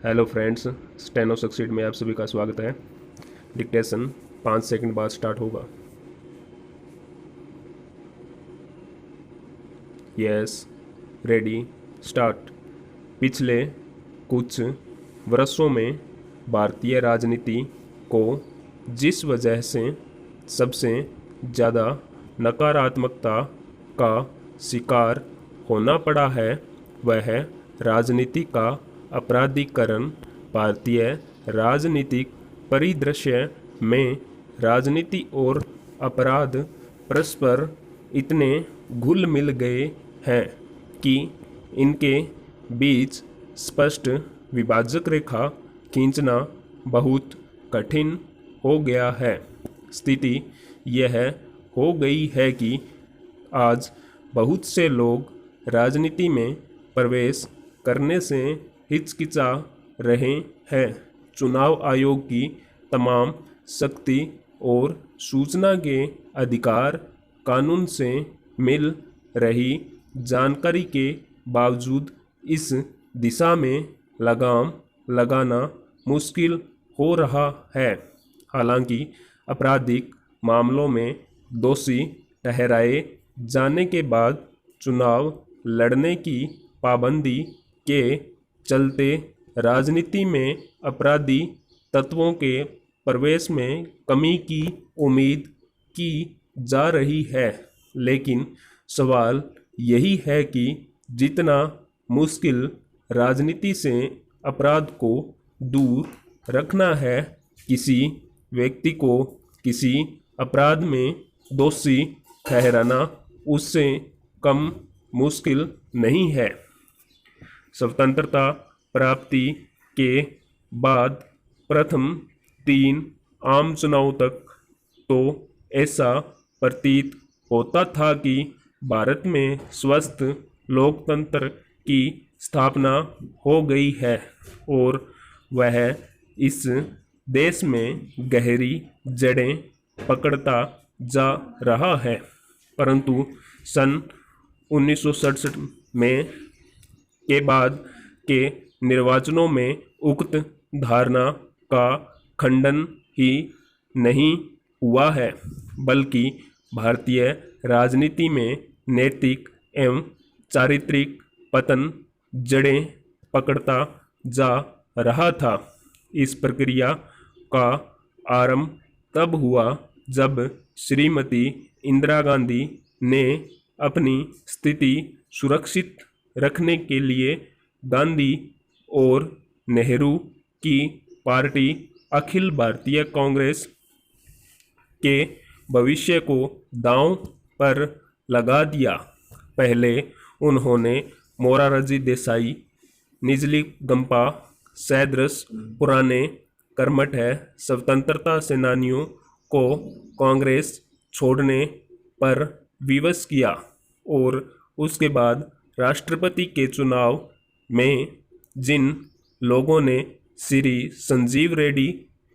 Hello friends, steno succeed में आप सभी का स्वागत है। डिक्टेशन 5 सेकंड बाद स्टार्ट होगा। Yes, ready, start. पिछले कुछ वर्षों में भारतीय राजनीति को जिस वजह से सबसे ज़्यादा नकारात्मकता का शिकार होना पड़ा है वह है राजनीति का अपराधीकरण। भारतीय राजनीतिक परिदृश्य में राजनीति और अपराध परस्पर इतने घुल मिल गए हैं कि इनके बीच स्पष्ट विभाजक रेखा खींचना बहुत कठिन हो गया है। स्थिति यह हो गई है कि आज बहुत से लोग राजनीति में प्रवेश करने से हिचकिचा रहे हैं। चुनाव आयोग की तमाम शक्ति और सूचना के अधिकार कानून से मिल रही जानकारी के बावजूद इस दिशा में लगाम लगाना मुश्किल हो रहा है। हालांकि आपराधिक मामलों में दोषी ठहराए जाने के बाद चुनाव लड़ने की पाबंदी के चलते राजनीति में अपराधी तत्वों के प्रवेश में कमी की उम्मीद की जा रही है। लेकिन सवाल यही है कि जितना मुश्किल राजनीति से अपराध को दूर रखना है, किसी व्यक्ति को किसी अपराध में दोषी ठहराना उससे कम मुश्किल नहीं है। स्वतंत्रता प्राप्ति के बाद प्रथम 3 आम चुनाव तक तो ऐसा प्रतीत होता था कि भारत में स्वस्थ लोकतंत्र की स्थापना हो गई है और वह इस देश में गहरी जड़ें पकड़ता जा रहा है। परंतु सन 1967 में के बाद के निर्वाचनों में उक्त धारणा का खंडन ही नहीं हुआ है, बल्कि भारतीय राजनीति में नैतिक एवं चारित्रिक पतन जड़ें पकड़ता जा रहा था। इस प्रक्रिया का आरंभ तब हुआ जब श्रीमती इंदिरा गांधी ने अपनी स्थिति सुरक्षित रखने के लिए गांधी और नेहरू की पार्टी अखिल भारतीय कांग्रेस के भविष्य को दांव पर लगा दिया। पहले उन्होंने मोरारजी देसाई, निजली गंपा सैदरस पुराने कर्मठ स्वतंत्रता सेनानियों को कांग्रेस छोड़ने पर विवश किया और उसके बाद राष्ट्रपति के चुनाव में जिन लोगों ने श्री संजीव रेड्डी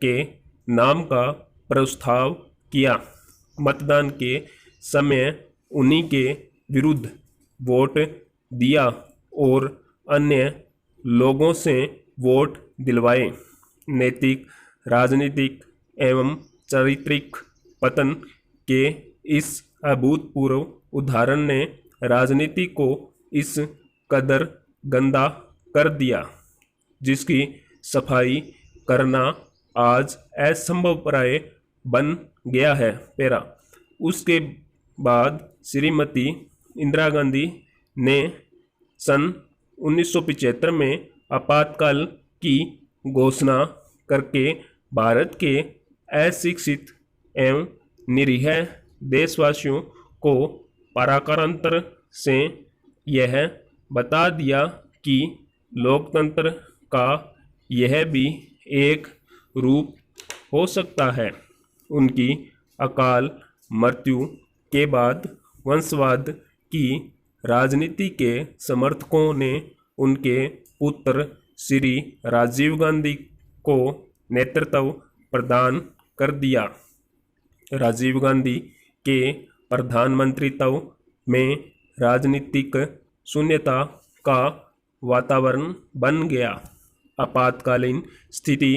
के नाम का प्रस्ताव किया, मतदान के समय उन्हीं के विरुद्ध वोट दिया और अन्य लोगों से वोट दिलवाए। नैतिक, राजनीतिक एवं चारित्रिक पतन के इस अभूतपूर्व उदाहरण ने राजनीति को इस कदर गंदा कर दिया जिसकी सफाई करना आज असंभव प्राय बन गया है। पैरा उसके बाद श्रीमती इंदिरा गांधी ने सन 1975 में आपातकाल की घोषणा करके भारत के अशिक्षित एवं निरीह देशवासियों को पराकारांतर से यह बता दिया कि लोकतंत्र का यह भी एक रूप हो सकता है। उनकी अकाल मृत्यु के बाद वंशवाद की राजनीति के समर्थकों ने उनके पुत्र श्री राजीव गांधी को नेतृत्व प्रदान कर दिया। राजीव गांधी के प्रधानमंत्रित्व में राजनीतिक शून्यता का वातावरण बन गया। आपातकालीन स्थिति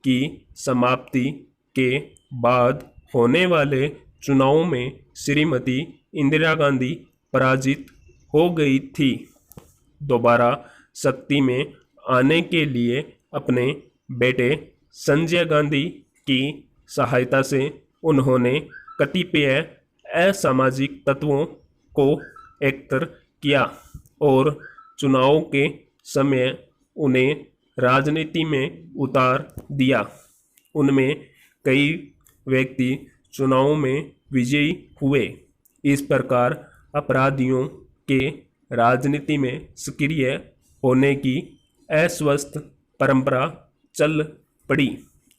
की समाप्ति के बाद होने वाले चुनाव में श्रीमती इंदिरा गांधी पराजित हो गई थी। दोबारा शक्ति में आने के लिए अपने बेटे संजय गांधी की सहायता से उन्होंने कतिपय असामाजिक तत्वों को एकत्र किया और चुनाव के समय उन्हें राजनीति में उतार दिया। उनमें कई व्यक्ति चुनाव में विजयी हुए। इस प्रकार अपराधियों के राजनीति में सक्रिय होने की अस्वस्थ परंपरा चल पड़ी।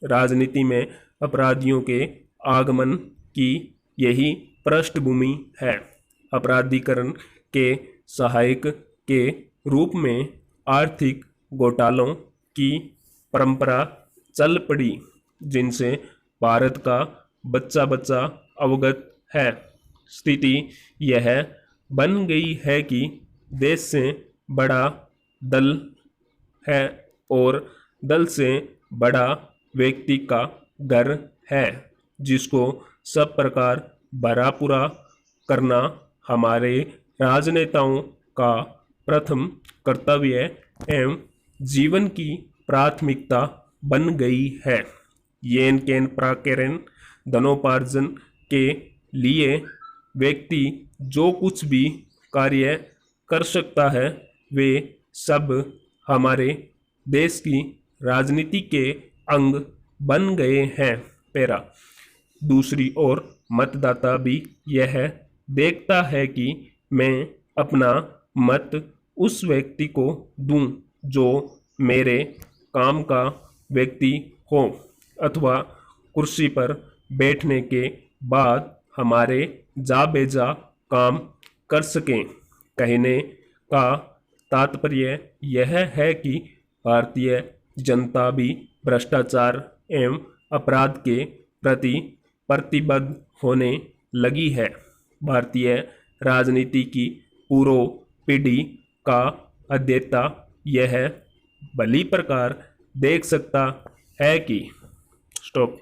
राजनीति में अपराधियों के आगमन की यही पृष्ठभूमि है। अपराधीकरण के सहायक के रूप में आर्थिक घोटालों की परंपरा चल पड़ी, जिनसे भारत का बच्चा बच्चा अवगत है। स्थिति यह बन गई है कि देश से बड़ा दल है और दल से बड़ा व्यक्ति का घर है, जिसको सब प्रकार भरा पूरा करना हमारे राजनेताओं का प्रथम कर्तव्य एवं जीवन की प्राथमिकता बन गई है। येन केन प्राकेरन धनोपार्जन के लिए व्यक्ति जो कुछ भी कार्य कर सकता है, वे सब हमारे देश की राजनीति के अंग बन गए हैं। पैरा दूसरी ओर मतदाता भी यह देखता है कि मैं अपना मत उस व्यक्ति को दूं जो मेरे काम का व्यक्ति हो अथवा कुर्सी पर बैठने के बाद हमारे जा बेजा काम कर सकें। कहने का तात्पर्य यह है कि भारतीय जनता भी भ्रष्टाचार एवं अपराध के प्रति प्रतिबद्ध होने लगी है। भारतीय राजनीति की पूर्व पीढ़ी का अध्येता यह भली प्रकार देख सकता है कि स्टॉप।